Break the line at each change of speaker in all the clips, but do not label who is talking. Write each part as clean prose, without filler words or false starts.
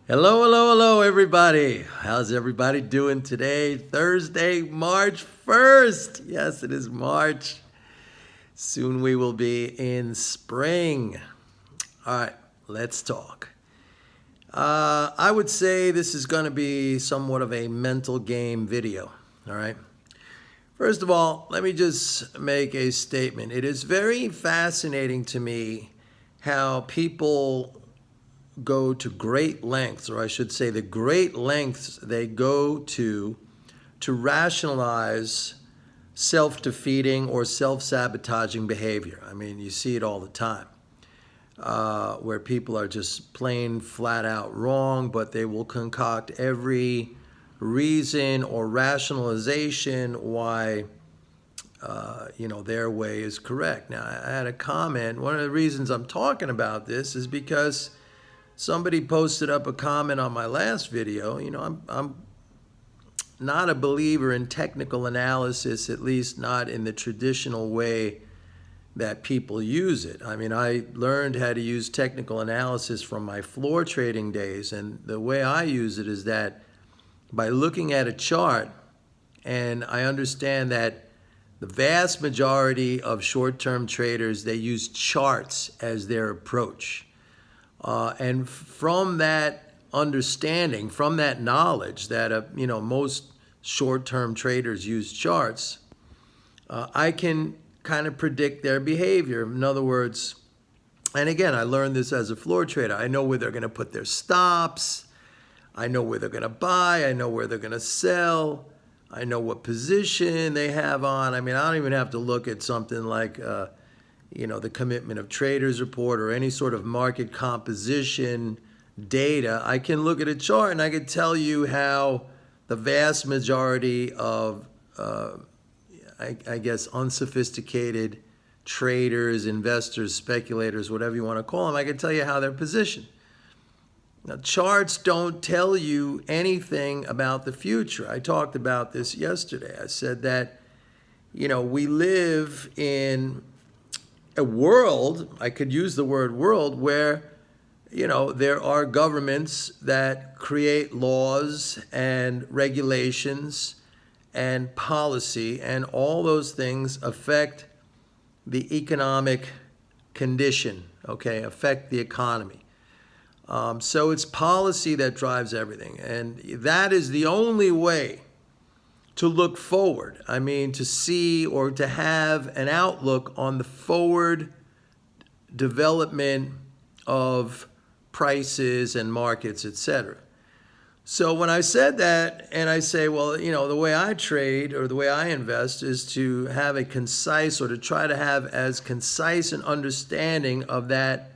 Hello, hello, hello, everybody. How's everybody doing today? Thursday, March 1st. Yes, it is March. Soon we will be in spring. All right, let's talk. I would say this is going to be somewhat of a mental game video. All right. First of all, let me just make a statement. It is very fascinating to me how people go to great lengths, or I should say the great lengths they go to rationalize self-defeating or self-sabotaging behavior. I mean, you see it all the time, where people are just plain flat out wrong, but they will concoct every reason or rationalization why their way is correct. Now, I had a comment. One of the reasons I'm talking about this is because somebody posted up a comment on my last video. I'm not a believer in technical analysis, at least not in the traditional way that people use it. I mean, I learned how to use technical analysis from my floor trading days, and the way I use it is that by looking at a chart, and I understand that the vast majority of short-term traders, they use charts as their approach. And from that understanding, from that knowledge that most short-term traders use charts, I can kind of predict their behavior. In other words, and again, I learned this as a floor trader. I know where they're going to put their stops. I know where they're going to buy. I know where they're going to sell. I know what position they have on. I mean, I don't even have to look at something like the Commitment of Traders report or any sort of market composition data. I can look at a chart and I can tell you how the vast majority of, I guess, unsophisticated traders, investors, speculators, whatever you want to call them, I can tell you how they're positioned. Now, charts don't tell you anything about the future. I talked about this yesterday. I said that, we live in a world, I could use the word world, where, there are governments that create laws and regulations and policy, and all those things affect the economic condition, okay, affect the economy. So it's policy that drives everything. And that is the only way to look forward. I mean, to see or to have an outlook on the forward development of prices and markets, etc. So when I said that, and I say, well, the way I trade or the way I invest is to have a concise, or to try to have as concise an understanding of that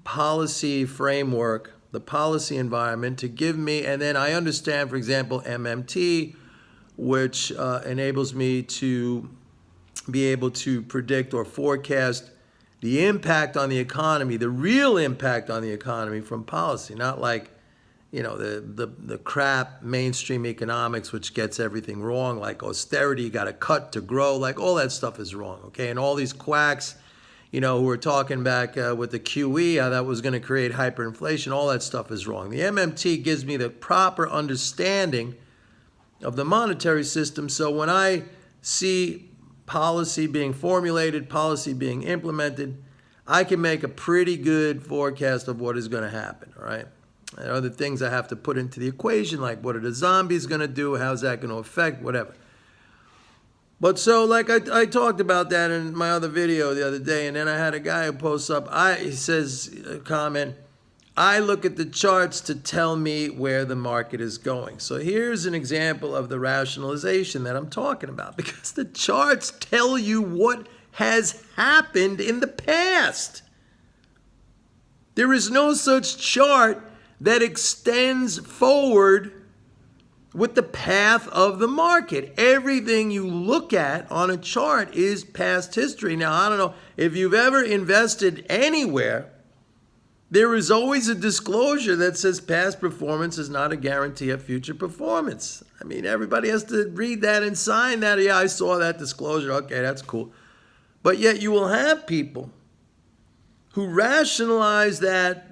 policy framework, the policy environment, to give me, and then I understand, for example, MMT, which enables me to be able to predict or forecast the impact on the economy, the real impact on the economy from policy, not like, the crap mainstream economics, which gets everything wrong, like austerity, you got to cut to grow, like all that stuff is wrong, okay? And all these quacks, who were talking back with the QE, how that was going to create hyperinflation, all that stuff is wrong. The MMT gives me the proper understanding of the monetary system. So when I see policy being formulated, policy being implemented, I can make a pretty good forecast of what is going to happen, all right? There are other things I have to put into the equation, like what are the zombies going to do, how's that going to affect, whatever. But so, like I talked about that in my other video the other day, and then I had a guy who posts up, he says, a comment, I look at the charts to tell me where the market is going. So here's an example of the rationalization that I'm talking about, because the charts tell you what has happened in the past. There is no such chart that extends forward with the path of the market. Everything you look at on a chart is past history. Now, I don't know if you've ever invested anywhere. There is always a disclosure that says past performance is not a guarantee of future performance. I mean, everybody has to read that and sign that. Yeah, I saw that disclosure. Okay, that's cool. But yet you will have people who rationalize that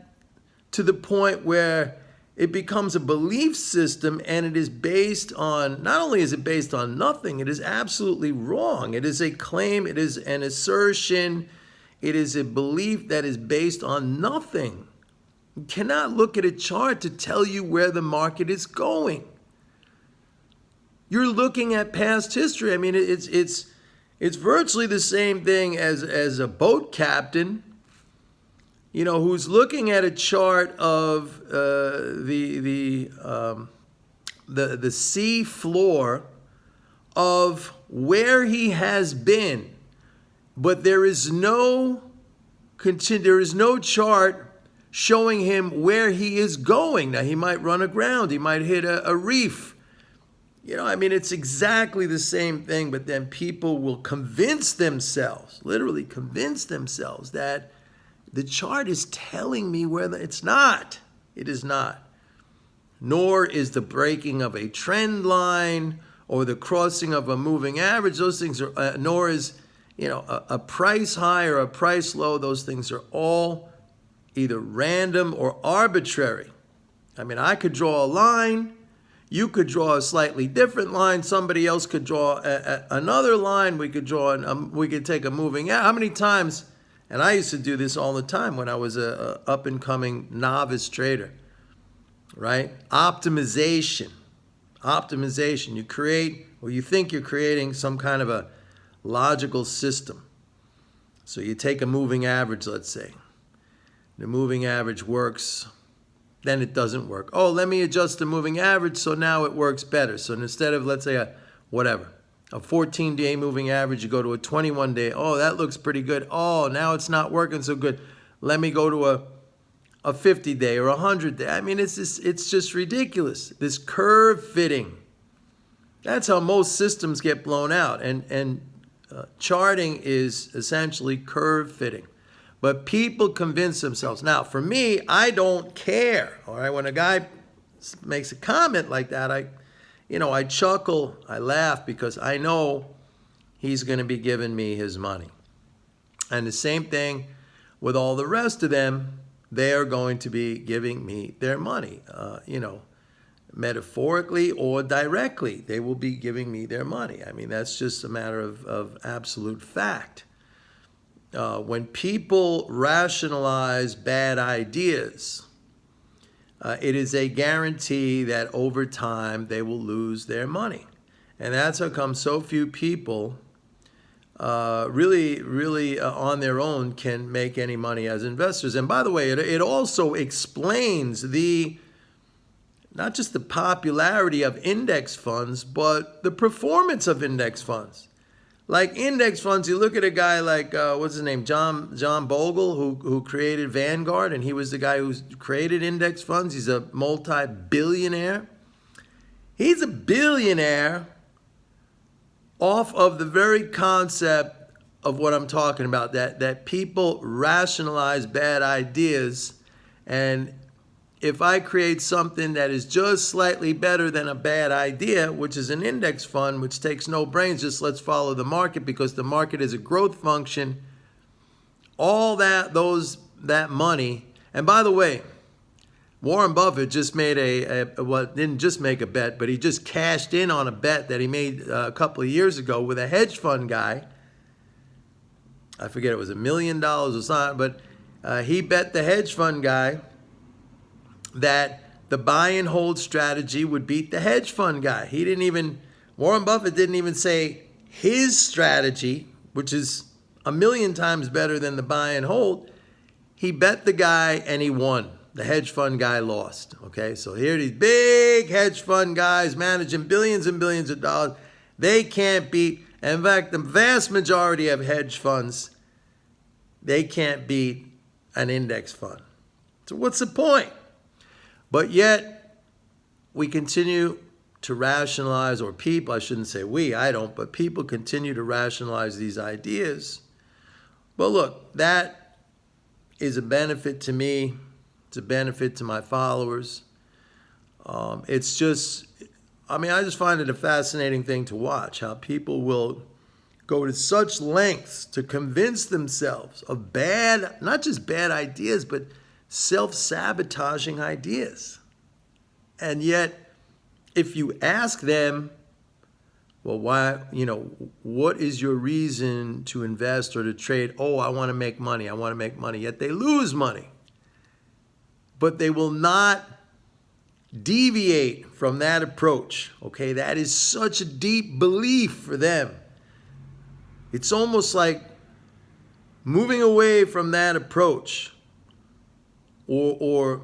to the point where it becomes a belief system, and it is based on, not only is it based on nothing, it is absolutely wrong. It is a claim, it is an assertion, it is a belief that is based on nothing. You cannot look at a chart to tell you where the market is going. You're looking at past history. I mean, it's virtually the same thing as a boat captain, who's looking at a chart of the sea floor of where he has been, but there is no chart showing him where he is going. Now, he might run aground, he might hit a reef. It's exactly the same thing, but then people will literally convince themselves that the chart is telling me it's not. It is not. Nor is the breaking of a trend line or the crossing of a moving average. Those things are, nor is, a price high or a price low. Those things are all either random or arbitrary. I could draw a line. You could draw a slightly different line. Somebody else could draw another line. We could take a moving average. How many times? And I used to do this all the time when I was a up-and-coming novice trader, right? Optimization. You create, or you think you're creating, some kind of a logical system. So you take a moving average, let's say. The moving average works, then it doesn't work. Oh, let me adjust the moving average so now it works better. So instead of, let's say, a 14-day moving average, you go to a 21-day. Oh, that looks pretty good. Oh, now it's not working so good. Let me go to a 50-day or a 100-day. It's just ridiculous. This curve fitting. That's how most systems get blown out. And charting is essentially curve fitting. But people convince themselves. Now, for me, I don't care. All right, when a guy makes a comment like that, I chuckle, I laugh, because I know he's going to be giving me his money. And the same thing with all the rest of them, they are going to be giving me their money, metaphorically or directly. They will be giving me their money. That's just a matter of absolute fact. When people rationalize bad ideas, it is a guarantee that over time they will lose their money. And that's how come so few people really on their own can make any money as investors. And by the way, it also explains not just the popularity of index funds, but the performance of index funds. Like index funds, you look at a guy like, what's his name, John Bogle, who created Vanguard, and he was the guy who created index funds. He's a multi-billionaire. He's a billionaire off of the very concept of what I'm talking about, that people rationalize bad ideas. And if I create something that is just slightly better than a bad idea, which is an index fund, which takes no brains, just let's follow the market because the market is a growth function, all that money. And by the way, Warren Buffett just made didn't just make a bet, but he just cashed in on a bet that he made a couple of years ago with a hedge fund guy. I forget, it was $1 million or something, but he bet the hedge fund guy that the buy and hold strategy would beat the hedge fund guy. Warren Buffett didn't even say his strategy, which is 1,000,000 times better than the buy and hold. He bet the guy and he won. The hedge fund guy lost. Okay, so here are these big hedge fund guys managing billions and billions of dollars. They can't beat, in fact, the vast majority of hedge funds, they can't beat an index fund. So what's the point? But yet, we continue to rationalize, or people, I shouldn't say we, I don't, but people continue to rationalize these ideas. But look, that is a benefit to me. It's a benefit to my followers. It's just, I just find it a fascinating thing to watch, how people will go to such lengths to convince themselves of not just bad ideas, but self-sabotaging ideas. And yet, if you ask them, well, why, what is your reason to invest or to trade? Oh, I want to make money. I want to make money. Yet they lose money. But they will not deviate from that approach. Okay, that is such a deep belief for them. It's almost like moving away from that approach or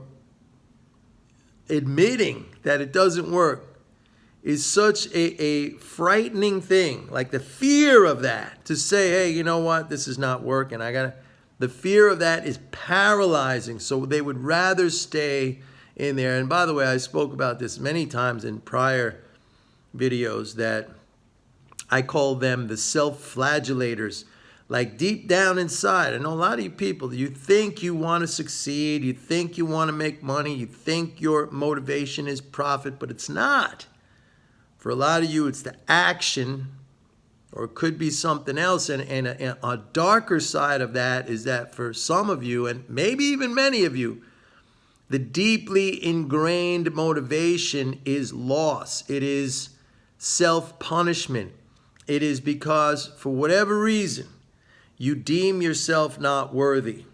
admitting that it doesn't work is such a frightening thing. Like the fear of that, to say, hey, you know what, this is not working. The fear of that is paralyzing. So they would rather stay in there. And by the way, I spoke about this many times in prior videos, that I call them the self-flagellators. Like deep down inside, I know a lot of you people, you think you want to succeed, you think you want to make money, you think your motivation is profit, but it's not. For a lot of you, it's the action, or it could be something else. And a darker side of that is that for some of you, and maybe even many of you, the deeply ingrained motivation is loss. It is self-punishment. It is because, for whatever reason, you deem yourself not worthy.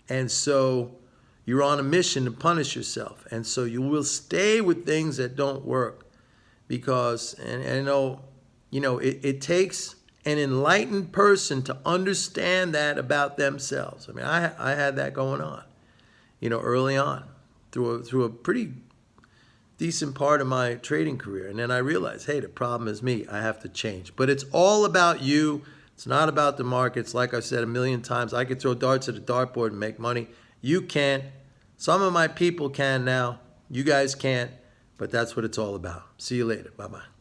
And so you're on a mission to punish yourself. And so you will stay with things that don't work. Because, and I know, it takes an enlightened person to understand that about themselves. I mean, I had that going on, early on through a pretty decent part of my trading career. And then I realized, hey, the problem is me. I have to change. But it's all about you. It's not about the markets. Like I said a million times, I could throw darts at a dartboard and make money. You can't. Some of my people can now. You guys can't. But that's what it's all about. See you later. Bye-bye.